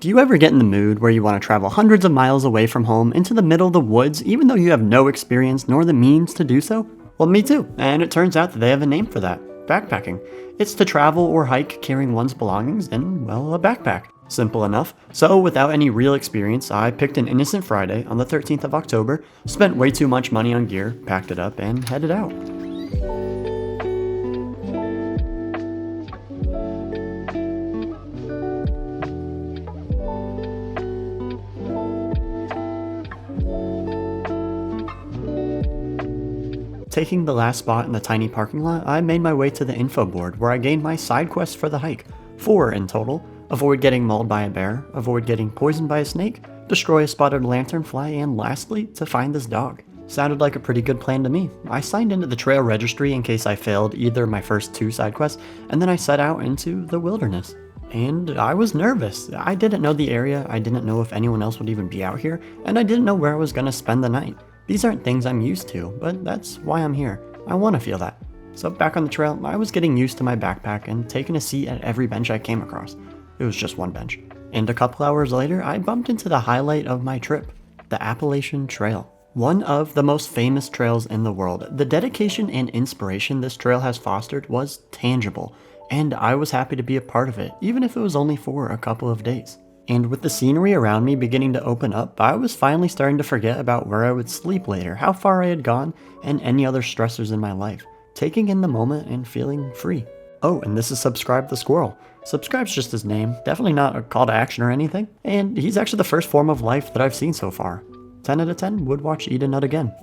Do you ever get in the mood where you want to travel hundreds of miles away from home into the middle of the woods even though you have no experience nor the means to do so? Well, me too, and it turns out that they have a name for that: backpacking. It's to travel or hike carrying one's belongings in, well, a backpack. Simple enough. So without any real experience, I picked an innocent Friday on the 13th of October, spent way too much money on gear, packed it up, and headed out. Taking the last spot in the tiny parking lot, I made my way to the info board where I gained my side quests for the hike. 4 in total. Avoid getting mauled by a bear, avoid getting poisoned by a snake, destroy a spotted lanternfly, and lastly, to find this dog. Sounded like a pretty good plan to me. I signed into the trail registry in case I failed either of my first 2 side quests, and then I set out into the wilderness. And I was nervous. I didn't know the area, I didn't know if anyone else would even be out here, and I didn't know where I was going to spend the night. These aren't things I'm used to, but that's why I'm here. I want to feel that. So back on the trail, I was getting used to my backpack and taking a seat at every bench I came across. It was just one bench. And a couple hours later, I bumped into the highlight of my trip, the Appalachian Trail. One of the most famous trails in the world. The dedication and inspiration this trail has fostered was tangible, and I was happy to be a part of it, even if it was only for a couple of days. And with the scenery around me beginning to open up, I was finally starting to forget about where I would sleep later, how far I had gone, and any other stressors in my life. Taking in the moment and feeling free. Oh, and this is Subscribe the Squirrel. Subscribe's just his name, definitely not a call to action or anything, and he's actually the first form of life that I've seen so far. 10 out of 10 would watch Eat a Nut again.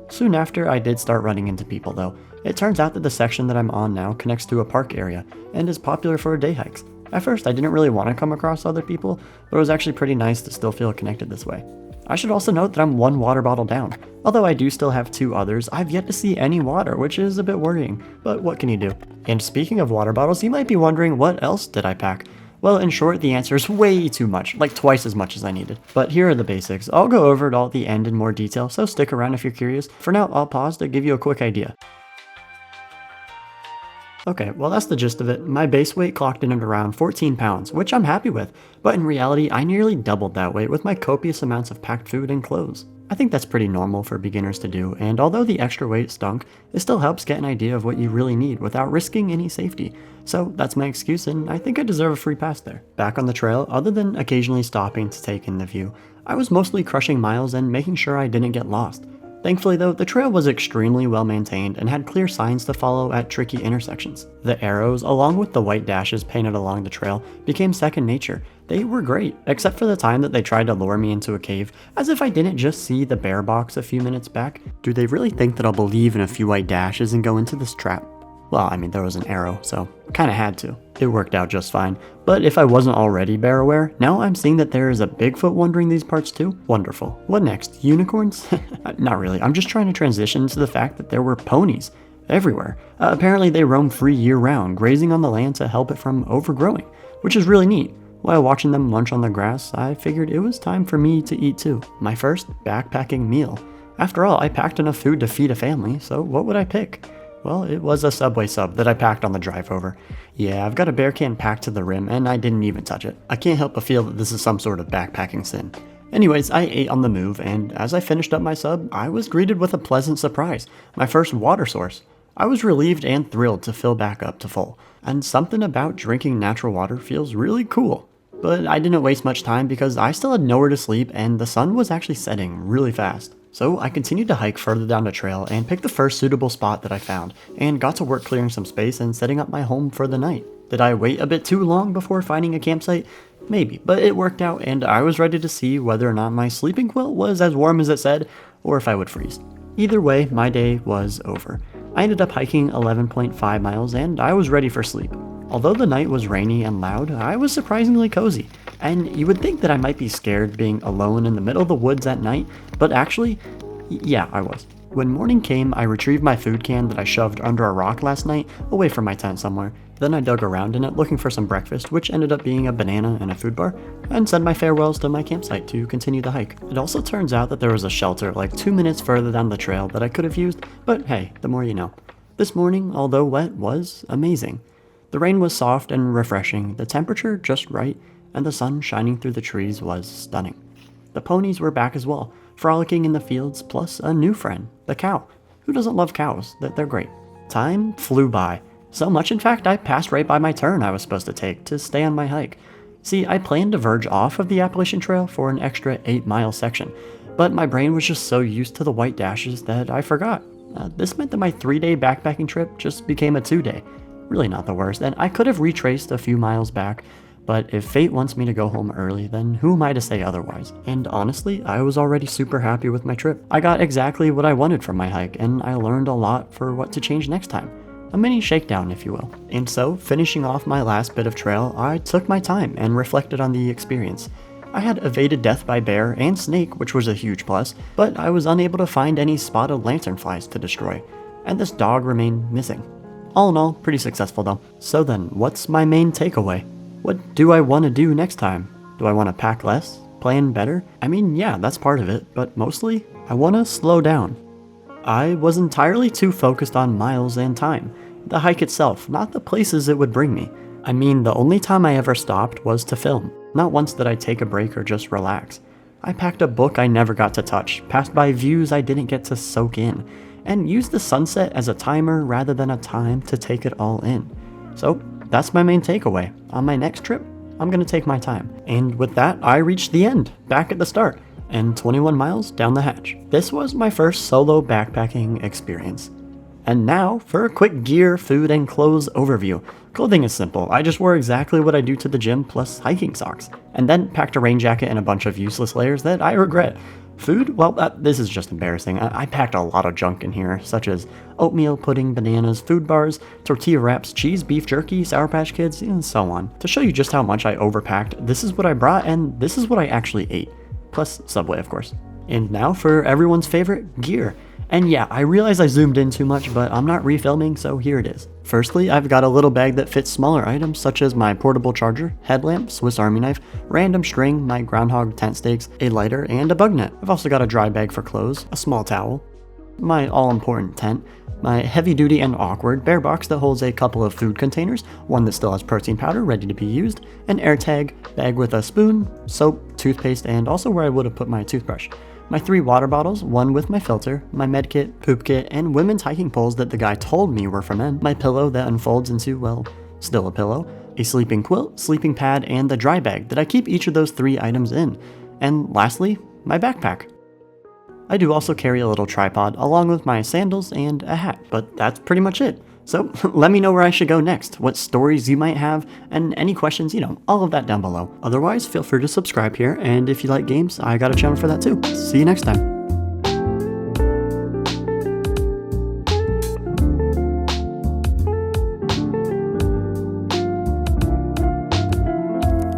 Soon after, I did start running into people though. It turns out that the section that I'm on now connects to a park area, and is popular for day hikes. At first, I didn't really want to come across other people, but it was actually pretty nice to still feel connected this way. I should also note that I'm 1 water bottle down. Although I do still have 2 others, I've yet to see any water, which is a bit worrying, but what can you do? And speaking of water bottles, you might be wondering what else did I pack? Well, in short, the answer is way too much, like twice as much as I needed. But here are the basics. I'll go over it all at the end in more detail, so stick around if you're curious. For now, I'll pause to give you a quick idea. Okay, well that's the gist of it. My base weight clocked in at around 14 pounds, which I'm happy with, but in reality I nearly doubled that weight with my copious amounts of packed food and clothes. I think that's pretty normal for beginners to do, and although the extra weight stunk, it still helps get an idea of what you really need without risking any safety. So that's my excuse, and I think I deserve a free pass there. Back on the trail, other than occasionally stopping to take in the view, I was mostly crushing miles and making sure I didn't get lost. Thankfully though, the trail was extremely well maintained and had clear signs to follow at tricky intersections. The arrows, along with the white dashes painted along the trail, became second nature. They were great, except for the time that they tried to lure me into a cave, as if I didn't just see the bear box a few minutes back. Do they really think that I'll believe in a few white dashes and go into this trap? Well, I mean, there was an arrow, so I kinda had to. It worked out just fine. But if I wasn't already bear aware, now I'm seeing that there is a Bigfoot wandering these parts too. Wonderful. What next? Unicorns? Not really. I'm just trying to transition to the fact that there were ponies everywhere. Apparently they roam free year-round, grazing on the land to help it from overgrowing, which is really neat. While watching them munch on the grass, I figured it was time for me to eat too. My first backpacking meal. After all, I packed enough food to feed a family, so what would I pick? Well, it was a Subway sub that I packed on the drive over. Yeah, I've got a bear can packed to the rim, and I didn't even touch it. I can't help but feel that this is some sort of backpacking sin. Anyways, I ate on the move, and as I finished up my sub, I was greeted with a pleasant surprise. My first water source. I was relieved and thrilled to fill back up to full. And something about drinking natural water feels really cool. But I didn't waste much time because I still had nowhere to sleep, and the sun was actually setting really fast. So I continued to hike further down the trail and picked the first suitable spot that I found, and got to work clearing some space and setting up my home for the night. Did I wait a bit too long before finding a campsite? Maybe, but it worked out and I was ready to see whether or not my sleeping quilt was as warm as it said, or if I would freeze. Either way, my day was over. I ended up hiking 11.5 miles and I was ready for sleep. Although the night was rainy and loud, I was surprisingly cozy. And you would think that I might be scared being alone in the middle of the woods at night, but actually, yeah, I was. When morning came, I retrieved my food can that I shoved under a rock last night, away from my tent somewhere. Then I dug around in it looking for some breakfast, which ended up being a banana and a food bar, and said my farewells to my campsite to continue the hike. It also turns out that there was a shelter like 2 minutes further down the trail that I could have used, but hey, the more you know. This morning, although wet, was amazing. The rain was soft and refreshing, the temperature just right, and the sun shining through the trees was stunning. The ponies were back as well, frolicking in the fields, plus a new friend, the cow. Who doesn't love cows? They're great. Time flew by. So much, in fact, I passed right by my turn I was supposed to take to stay on my hike. See, I planned to verge off of the Appalachian Trail for an extra 8-mile section, but my brain was just so used to the white dashes that I forgot. This meant that my 3-day backpacking trip just became a 2-day. Really not the worst, and I could have retraced a few miles back, but if fate wants me to go home early, then who am I to say otherwise? And honestly, I was already super happy with my trip. I got exactly what I wanted from my hike, and I learned a lot for what to change next time. A mini shakedown, if you will. And so, finishing off my last bit of trail, I took my time and reflected on the experience. I had evaded death by bear and snake, which was a huge plus, but I was unable to find any spotted lanternflies to destroy, and this dog remained missing. All in all, pretty successful though. So then, what's my main takeaway? What do I want to do next time? Do I want to pack less? Plan better? I mean, yeah, that's part of it, but mostly, I want to slow down. I was entirely too focused on miles and time. The hike itself, not the places it would bring me. I mean, the only time I ever stopped was to film. Not once did I take a break or just relax. I packed a book I never got to touch, passed by views I didn't get to soak in, and used the sunset as a timer rather than a time to take it all in. So, that's my main takeaway. On my next trip, I'm gonna take my time. And with that, I reached the end, back at the start, and 21 miles down the hatch. This was my first solo backpacking experience. And now for a quick gear, food, and clothes overview. Clothing is simple. I just wore exactly what I do to the gym plus hiking socks, and then packed a rain jacket and a bunch of useless layers that I regret. Food? Well, this is just embarrassing. I packed a lot of junk in here, such as oatmeal, pudding, bananas, food bars, tortilla wraps, cheese, beef jerky, Sour Patch Kids, and so on. To show you just how much I overpacked, this is what I brought, and this is what I actually ate. Plus Subway, of course. And now for everyone's favorite, gear. And yeah, I realize I zoomed in too much, but I'm not refilming, so here it is. Firstly, I've got a little bag that fits smaller items such as my portable charger, headlamp, Swiss Army knife, random string, my groundhog tent stakes, a lighter, and a bug net. I've also got a dry bag for clothes, a small towel, my all-important tent, my heavy-duty and awkward bear box that holds a couple of food containers, one that still has protein powder ready to be used, an air tag, bag with a spoon, soap, toothpaste, and also where I would have put my toothbrush. My 3 water bottles, one with my filter, my med kit, poop kit, and women's hiking poles that the guy told me were for men, my pillow that unfolds into, well, still a pillow, a sleeping quilt, sleeping pad, and the dry bag that I keep each of those 3 items in. And lastly, my backpack. I do also carry a little tripod along with my sandals and a hat, but that's pretty much it. So let me know where I should go next, what stories you might have, and any questions, all of that down below. Otherwise, feel free to subscribe here, and if you like games, I got a channel for that too. See you next time.